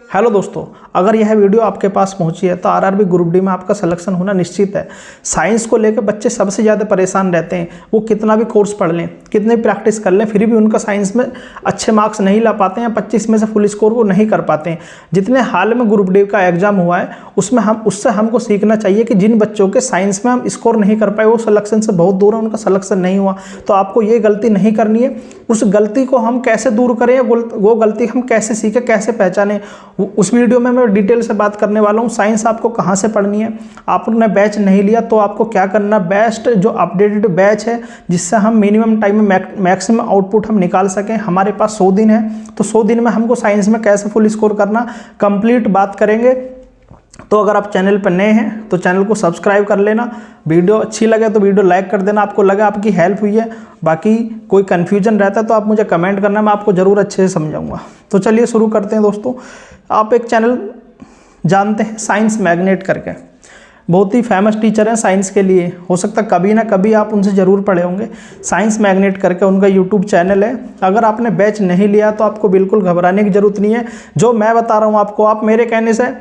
Hello दोस्तों, अगर यह वीडियो आपके पास पहुंची है तो आरआरबी ग्रुप डी में आपका सिलेक्शन होना निश्चित है। साइंस को लेकर बच्चे सबसे ज़्यादा परेशान रहते हैं। वो कितना भी कोर्स पढ़ लें, कितनी प्रैक्टिस कर लें, फिर भी उनका साइंस में अच्छे मार्क्स नहीं ला पाते हैं, 25 में से फुल स्कोर वो नहीं कर पाते हैं। जितने हाल में ग्रुप डी का एग्जाम हुआ है उससे हमको सीखना चाहिए कि जिन बच्चों के साइंस में हम स्कोर नहीं कर पाए, वो सिलेक्शन से बहुत दूर है, उनका सिलेक्शन नहीं हुआ, तो आपको ये गलती नहीं करनी है। उस गलती को हम कैसे दूर करें, वो गलती हम कैसे सीखें, कैसे पहचानें, उस वीडियो में मैं डिटेल से बात करने वाला हूँ। साइंस आपको कहाँ से पढ़नी है, आपने बैच नहीं लिया तो आपको क्या करना। बेस्ट जो अपडेटेड बैच है जिससे हम मिनिमम टाइम में मैक्सिमम आउटपुट हम निकाल सकें। हमारे पास 100 दिन है, तो 100 दिन में हमको साइंस में कैसे फुल स्कोर करना, कंप्लीट बात करेंगे। तो अगर आप चैनल पर नए हैं तो चैनल को सब्सक्राइब कर लेना। वीडियो अच्छी लगे तो वीडियो लाइक कर देना, आपको लगा आपकी हेल्प हुई है। बाकी कोई कन्फ्यूजन रहता है तो आप मुझे कमेंट करना, मैं आपको ज़रूर अच्छे से समझाऊंगा। तो चलिए शुरू करते हैं दोस्तों। आप एक चैनल जानते हैं साइंस मैग्नेट करके, बहुत ही फेमस टीचर हैं साइंस के लिए। हो सकता है कभी ना कभी आप उनसे ज़रूर पढ़े होंगे। साइंस मैग्नेट करके उनका यूट्यूब चैनल है। अगर आपने बैच नहीं लिया तो आपको बिल्कुल घबराने की ज़रूरत नहीं है। जो मैं बता रहा हूँ आपको, आप मेरे कहने से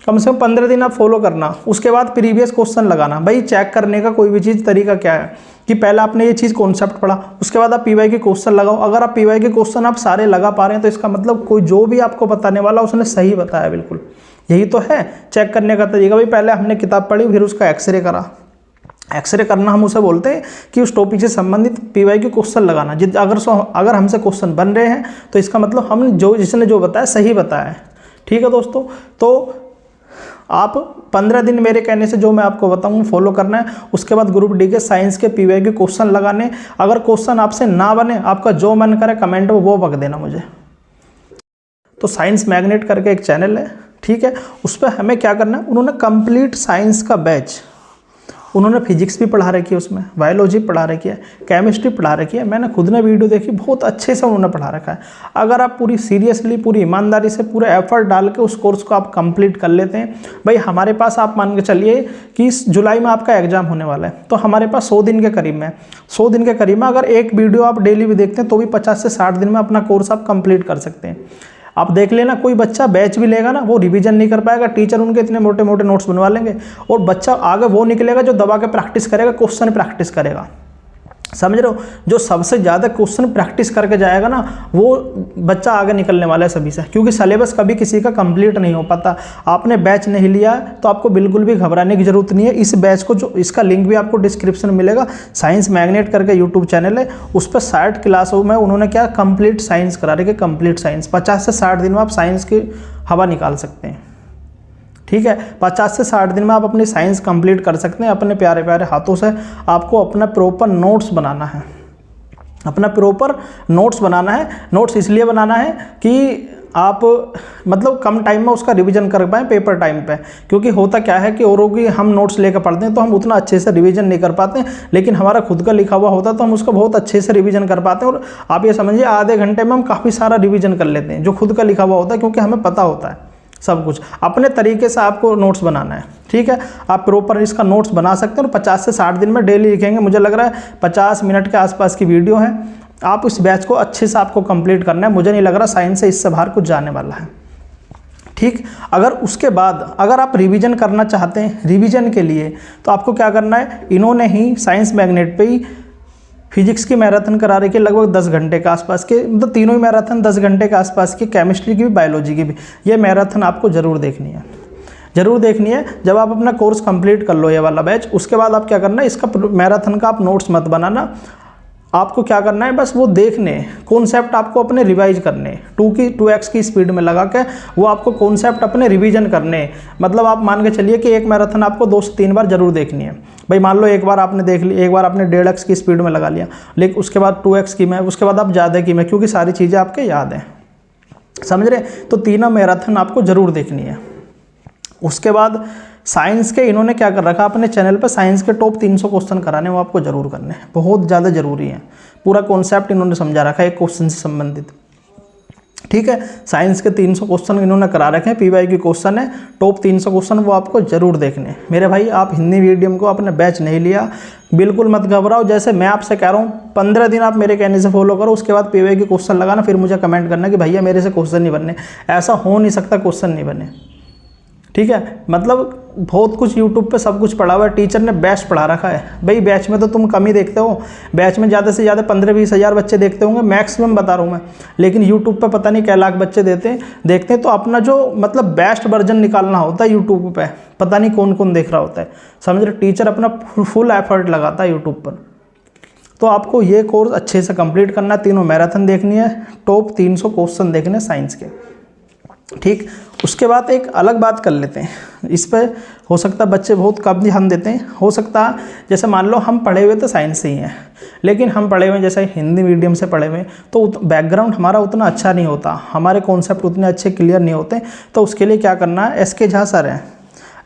कम 15 दिन आप फॉलो करना, उसके बाद प्रीवियस क्वेश्चन लगाना। भाई चेक करने का कोई भी चीज़ तरीका क्या है कि पहले आपने ये चीज़ कॉन्सेप्ट पढ़ा, उसके बाद आप पीवाई के क्वेश्चन लगाओ। अगर आप पीवाई के क्वेश्चन आप सारे लगा पा रहे हैं तो इसका मतलब कोई जो भी आपको बताने वाला उसने सही बताया। बिल्कुल यही तो है चेक करने का तरीका। भाई पहले हमने किताब पढ़ी, फिर उसका एक्सरे करा। एक्सरे करना हम उसे बोलते हैं कि उस टॉपिक से संबंधित पीवाई के क्वेश्चन लगाना। अगर हमसे क्वेश्चन बन रहे हैं तो इसका मतलब हमने जिसने जो बताया सही बताया है। ठीक है दोस्तों, तो आप 15 दिन मेरे कहने से जो मैं आपको बताऊँ फॉलो करना है। उसके बाद ग्रुप डी के साइंस के पीवाई के क्वेश्चन लगाने। अगर क्वेश्चन आपसे ना बने, आपका जो मन करे कमेंट में वो बक देना मुझे। तो साइंस मैग्नेट करके एक चैनल है, ठीक है, उस पर हमें क्या करना है। उन्होंने कंप्लीट साइंस का बैच, उन्होंने फिजिक्स भी पढ़ा रखी है, उसमें बायोलॉजी पढ़ा रखी है, केमिस्ट्री पढ़ा रखी है। मैंने खुद ने वीडियो देखी, बहुत अच्छे से उन्होंने पढ़ा रखा है। अगर आप पूरी सीरियसली, पूरी ईमानदारी से, पूरे एफर्ट डाल के उस कोर्स को आप कंप्लीट कर लेते हैं। भाई हमारे पास आप मान के चलिए कि इस जुलाई में आपका एग्जाम होने वाला है, तो हमारे पास 100 दिन के करीब में 100 दिन के करीब में अगर एक वीडियो आप डेली भी देखते हैं तो भी 50 से 60 दिन में अपना कोर्स आप कंप्लीट कर सकते हैं। आप देख लेना, कोई बच्चा बैच भी लेगा ना, वो रिवीजन नहीं कर पाएगा, टीचर उनके इतने मोटे मोटे नोट्स बनवा लेंगे, और बच्चा आगे वो निकलेगा जो दबा के प्रैक्टिस करेगा, क्वेश्चन प्रैक्टिस करेगा। समझ रहे हो, जो सबसे ज़्यादा क्वेश्चन प्रैक्टिस करके जाएगा ना, वो बच्चा आगे निकलने वाला है सभी से। क्योंकि सिलेबस कभी किसी का कंप्लीट नहीं हो पाता। आपने बैच नहीं लिया तो आपको बिल्कुल भी घबराने की जरूरत नहीं है। इस बैच को, जो इसका लिंक भी आपको डिस्क्रिप्शन में मिलेगा, साइंस मैग्नेट करके यूट्यूब चैनल है, उस पर 60 क्लासों में उन्होंने क्या कंप्लीट साइंस करा रही है। कंप्लीट साइंस 50 से 60 दिन में आप साइंस की हवा निकाल सकते हैं। ठीक है, 50 से 60 दिन में आप अपनी साइंस कंप्लीट कर सकते हैं अपने प्यारे प्यारे हाथों से। आपको अपना प्रॉपर नोट्स बनाना है, अपना प्रॉपर नोट्स बनाना है। नोट्स इसलिए बनाना है कि आप मतलब कम टाइम में उसका रिवीजन कर पाएँ पेपर टाइम पे। क्योंकि होता क्या है कि औरों की हम नोट्स लेकर पढ़ते हैं तो हम उतना अच्छे से रिवीजन नहीं कर पाते हैं, लेकिन हमारा खुद का लिखा हुआ होता है तो हम उसका बहुत अच्छे से रिवीजन कर पाते हैं। और आप ये समझिए आधे घंटे में हम काफ़ी सारा रिवीजन कर लेते हैं जो खुद का लिखा हुआ होता है, क्योंकि हमें पता होता है सब कुछ। अपने तरीके से आपको नोट्स बनाना है, ठीक है। आप प्रॉपर इसका नोट्स बना सकते हैं और 50 से 60 दिन में डेली लिखेंगे। मुझे लग रहा है 50 मिनट के आसपास की वीडियो है। आप इस बैच को अच्छे से आपको कंप्लीट करना है। मुझे नहीं लग रहा साइंस से इससे बाहर कुछ जाने वाला है, ठीक। अगर उसके बाद अगर आप रिवीजन करना चाहते हैं, रिवीजन के लिए तो आपको क्या करना है। इन्होंने ही साइंस मैग्नेट पे ही फिजिक्स की मैराथन करा रही है लगभग 10 घंटे के आसपास के, मतलब तीनों ही मैराथन 10 घंटे के आसपास की, केमिस्ट्री की भी बायोलॉजी की भी। ये मैराथन आपको ज़रूर देखनी है, ज़रूर देखनी है। जब आप अपना कोर्स कंप्लीट कर लो ये वाला बैच, उसके बाद आप क्या करना है, इसका मैराथन का आप नोट्स मत बनाना। आपको क्या करना है, बस वो देखने, कॉन्सेप्ट आपको अपने रिवाइज करने, 2x की स्पीड में लगा के वो आपको कॉन्सेप्ट अपने रिवीजन करने। मतलब आप मान के चलिए कि एक मैराथन आपको 2 से 3 बार जरूर देखनी है। भाई मान लो एक बार आपने देख ली, एक बार आपने 1.5x की स्पीड में लगा लिया, लेकिन उसके बाद 2x की में, उसके बाद आप ज़्यादा की में, क्योंकि सारी चीज़ें आपके याद हैं। समझ रहे, तो तीनों मैराथन आपको ज़रूर देखनी है। उसके बाद साइंस के इन्होंने क्या कर रखा अपने चैनल पर, साइंस के टॉप 300 क्वेश्चन कराने, वो आपको जरूर करने हैं, बहुत ज़्यादा जरूरी है। पूरा कॉन्सेप्ट इन्होंने समझा रखा है एक क्वेश्चन से संबंधित। ठीक है। साइंस के 300 क्वेश्चन इन्होंने करा रखे हैं, पीवाई की क्वेश्चन है, टॉप 300 क्वेश्चन वो आपको जरूर देखने हैं। मेरे भाई आप हिंदी मीडियम को अपने बैच नहीं लिया, बिल्कुल मत घबराओ। जैसे मैं आपसे कह रहा हूँ 15 दिन आप मेरे कहने से फॉलो करो, उसके बाद पीवाई के क्वेश्चन लगाना, फिर मुझे कमेंट करना कि भैया मेरे से क्वेश्चन नहीं बनने। ऐसा हो नहीं सकता क्वेश्चन नहीं बने, ठीक है। मतलब बहुत कुछ यूट्यूब पे सब कुछ पढ़ा हुआ है, टीचर ने बेस्ट पढ़ा रखा है। भाई बैच में तो तुम कम ही देखते हो, बैच में ज़्यादा से ज़्यादा 15-20 हज़ार बच्चे देखते होंगे मैक्सिमम बता रहा हूँ मैं, लेकिन यूट्यूब पे पता नहीं क्या लाख बच्चे देखते हैं। तो अपना जो मतलब बेस्ट वर्जन निकालना होता है यूट्यूब पे, पता नहीं कौन कौन देख रहा होता है, समझ रहे। टीचर अपना फुल एफर्ट लगाता है यूट्यूब पर। तो आपको ये कोर्स अच्छे से कंप्लीट करना है, तीनों मैराथन देखनी है, टॉप 300 क्वेश्चन देखने साइंस के, ठीक। उसके बाद एक अलग बात कर लेते हैं, इस पर हो सकता है बच्चे बहुत कम ध्यान देते हैं। हो सकता है जैसे मान लो हम पढ़े हुए तो साइंस से ही हैं, लेकिन हम पढ़े हुए जैसे हिंदी मीडियम से पढ़े हुए तो बैकग्राउंड हमारा उतना अच्छा नहीं होता, हमारे कॉन्सेप्ट उतने अच्छे क्लियर नहीं होते। तो उसके लिए क्या करना है, एस के झा सर हैं,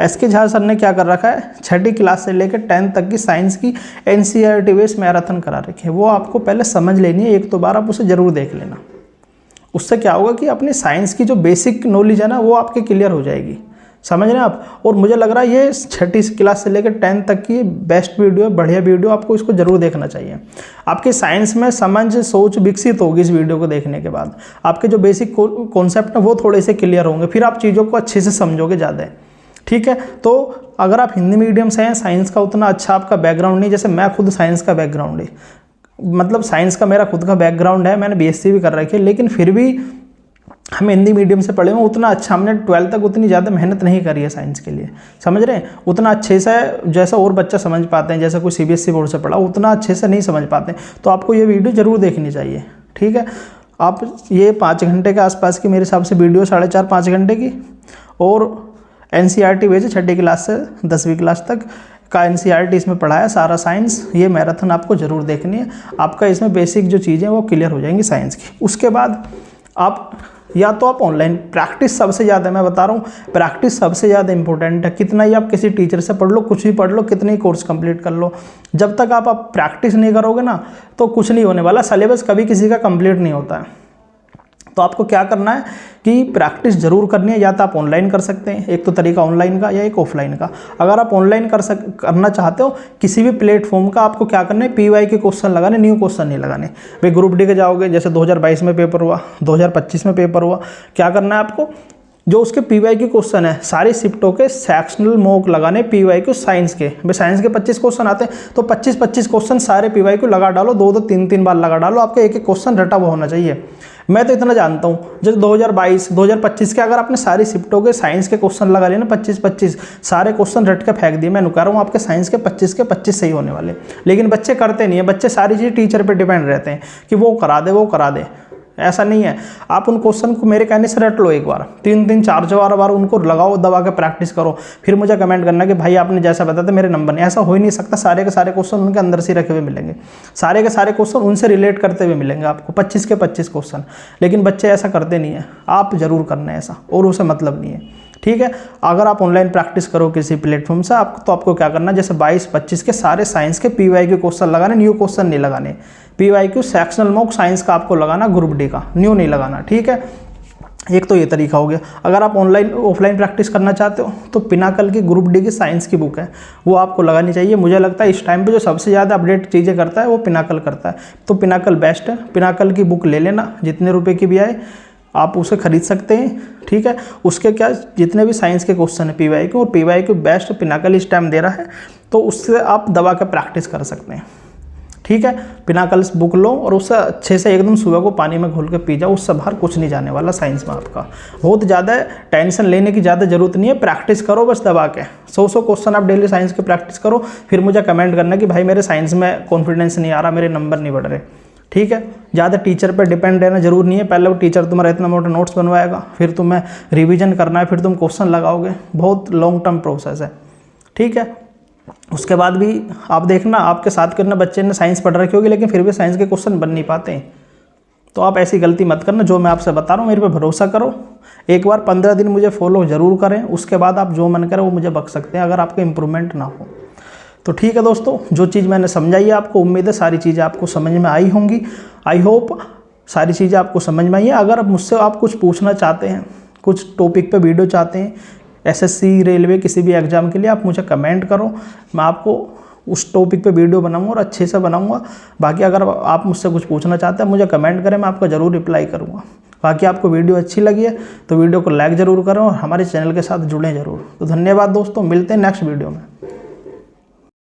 एस के झा सर ने क्या कर रखा है, 6ठी क्लास से लेकर 10th तक की साइंस की NCERT बेस्ड मैराथन करा रखी है। वो आपको पहले समझ लेनी है, एक तो बार आप उसे ज़रूर देख लेना। उससे क्या होगा कि अपनी साइंस की जो बेसिक नॉलेज है ना वो आपके क्लियर हो जाएगी, समझ रहे हैं आप। और मुझे लग रहा है ये 6ठी क्लास से लेकर 10th तक की बेस्ट वीडियो, बढ़िया वीडियो, आपको इसको जरूर देखना चाहिए। आपकी साइंस में समझ सोच विकसित होगी इस वीडियो को देखने के बाद, आपके जो बेसिक कॉन्सेप्ट है वो थोड़े से क्लियर होंगे, फिर आप चीज़ों को अच्छे से समझोगे ज़्यादा, ठीक है। तो अगर आप हिंदी मीडियम से हैं, साइंस का उतना अच्छा आपका बैकग्राउंड नहीं, जैसे मैं खुद साइंस का बैकग्राउंड है, मतलब साइंस का मेरा खुद का बैकग्राउंड है, मैंने BSc भी कर रखी है, लेकिन फिर भी हम हिंदी मीडियम से पढ़े हुए, उतना अच्छा हमने 12th तक उतनी ज़्यादा मेहनत नहीं करी है साइंस के लिए, समझ रहे हैं। उतना अच्छे से जैसा और बच्चा समझ पाते हैं, जैसा कोई CBSE बोर्ड से पढ़ा उतना अच्छे से नहीं समझ पाते। तो आपको ये वीडियो ज़रूर देखनी चाहिए, ठीक है। आप ये 5 घंटे के आसपास की मेरे हिसाब से वीडियो, 4.5-5 घंटे की, और NCERT भेजे 6ठी क्लास से 10वीं क्लास तक का NCERT इसमें पढ़ा है सारा साइंस। ये मैराथन आपको ज़रूर देखनी है, आपका इसमें बेसिक जो चीज़ें वो क्लियर हो जाएंगी साइंस की। उसके बाद आप या तो आप ऑनलाइन प्रैक्टिस, सबसे ज़्यादा मैं बता रहा हूँ प्रैक्टिस सबसे ज़्यादा इंपॉर्टेंट है। कितना ही आप किसी टीचर से पढ़ लो, कुछ भी पढ़ लो, कितने ही कोर्स कंप्लीट कर लो, जब तक आप प्रैक्टिस नहीं करोगे ना तो कुछ नहीं होने वाला। सिलेबस कभी किसी का कंप्लीट नहीं होता है। तो आपको क्या करना है कि प्रैक्टिस जरूर करनी है। या तो आप ऑनलाइन कर सकते हैं, एक तो तरीका ऑनलाइन का, या एक ऑफलाइन का। अगर आप ऑनलाइन करना चाहते हो किसी भी प्लेटफॉर्म का, आपको क्या करना है, PY के क्वेश्चन लगाने, न्यू क्वेश्चन नहीं लगाने। भाई ग्रुप डी के जाओगे, जैसे 2022 में पेपर हुआ, 2025 में पेपर हुआ, क्या करना है आपको, जो उसके PY के क्वेश्चन है सारी शिफ्टों के सेक्शनल मॉक लगाने PY को साइंस के। भाई साइंस के 25 क्वेश्चन आते हैं तो 25-25 क्वेश्चन सारे PY को लगा डालो, 2-2 3-3 बार लगा डालो, आपका एक एक क्वेश्चन रटा हुआ होना चाहिए। मैं तो इतना जानता हूँ, जैसे 2022-2025 के अगर आपने सारी शिफ्टों के साइंस के क्वेश्चन लगा लिए ना 25-25 सारे क्वेश्चन रट के फेंक दिए, मैं कह रहा हूँ आपके साइंस के 25 सही होने वाले। लेकिन बच्चे करते नहीं है, बच्चे सारी चीज़ टीचर पे डिपेंड रहते हैं कि वो करा दे, वो करा दे। ऐसा नहीं है, आप उन क्वेश्चन को मेरे कहने से रट लो, एक बार 3-3 4 बार उनको लगाओ, दबा के प्रैक्टिस करो, फिर मुझे कमेंट करना कि भाई आपने जैसा बताया था मेरे नंबर नहीं। ऐसा हो ही नहीं सकता, सारे के सारे क्वेश्चन उनके अंदर से रखे हुए मिलेंगे, सारे के सारे क्वेश्चन उनसे रिलेट करते हुए मिलेंगे आपको 25 के 25 क्वेश्चन। लेकिन बच्चे ऐसा करते नहीं है, आप जरूर करना है ऐसा, और उसे मतलब नहीं है, ठीक है। अगर आप ऑनलाइन प्रैक्टिस करो किसी प्लेटफॉर्म से तो आपको क्या करना है, जैसे 22-25 के सारे साइंस के PY के क्वेश्चन लगाने, न्यू क्वेश्चन नहीं लगाने। PY सेक्शनल मॉक साइंस का आपको लगाना, ग्रुप डी का न्यू नहीं लगाना, ठीक है। एक तो ये तरीका हो गया। अगर आप ऑनलाइन ऑफलाइन प्रैक्टिस करना चाहते हो तो पिनाकल की ग्रुप डी की साइंस की बुक है, वो आपको लगानी चाहिए। मुझे लगता है इस टाइम पे जो सबसे ज़्यादा अपडेट चीज़ें करता है वो पिनाकल करता है, तो पिनाकल बेस्ट है। पिनाकल की बुक ले लेना, जितने रुपए की भी आए आप उसे खरीद सकते हैं, ठीक है। उसके क्या जितने भी साइंस के क्वेश्चन है PY के, और PY के बेस्ट पिनाकल इस टाइम दे रहा है, तो उससे आप दबा के प्रैक्टिस कर सकते हैं, ठीक है। पिनाकल बुक लो और उससे अच्छे से एकदम सुबह को पानी में घोल के पी जाओ, उससे बाहर कुछ नहीं जाने वाला साइंस में आपका। बहुत ज़्यादा टेंशन लेने की ज़्यादा जरूरत नहीं है, प्रैक्टिस करो बस दबा के। 100 क्वेश्चन आप डेली साइंस के प्रैक्टिस करो, फिर मुझे कमेंट करना कि भाई मेरे साइंस में कॉन्फिडेंस नहीं आ रहा, मेरे नंबर नहीं बढ़ रहे, ठीक है। ज़्यादा टीचर पर डिपेंड रहना जरूर नहीं है। पहले वो टीचर तुम्हारा इतना मोटा नोट्स बनवाएगा, फिर तुम्हें रिवीजन करना है, फिर तुम क्वेश्चन लगाओगे, बहुत लॉन्ग टर्म प्रोसेस है, ठीक है। उसके बाद भी आप देखना, आपके साथ कितने बच्चे ने साइंस पढ़ रखी होगी लेकिन फिर भी साइंस के क्वेश्चन बन नहीं पाते हैं। तो आप ऐसी गलती मत करना, जो मैं आपसे बता रहा हूँ मेरे पे भरोसा करो। एक बार 15 दिन मुझे फॉलो जरूर करें, उसके बाद आप जो मन करे वो मुझे बक सकते हैं अगर आपके इम्प्रूवमेंट ना हो तो, ठीक है दोस्तों। जो चीज़ मैंने समझाई है आपको, उम्मीद है सारी चीज़ें आपको समझ में आई होंगी। आई होप सारी चीज़ें आपको समझ में आई है। अगर मुझसे आप कुछ पूछना चाहते हैं, कुछ टॉपिक पे वीडियो चाहते हैं, एसएससी, रेलवे, किसी भी एग्ज़ाम के लिए, आप मुझे कमेंट करो, मैं आपको उस टॉपिक पे वीडियो बनाऊंगा और अच्छे से बनाऊंगा। बाकी अगर आप मुझसे कुछ पूछना चाहते हैं मुझे कमेंट करें, मैं आपका ज़रूर रिप्लाई करूँगा। बाकी आपको वीडियो अच्छी लगी है तो वीडियो को लाइक ज़रूर करें और हमारे चैनल के साथ जुड़ें ज़रूर। तो धन्यवाद दोस्तों, मिलते हैं नेक्स्ट वीडियो में।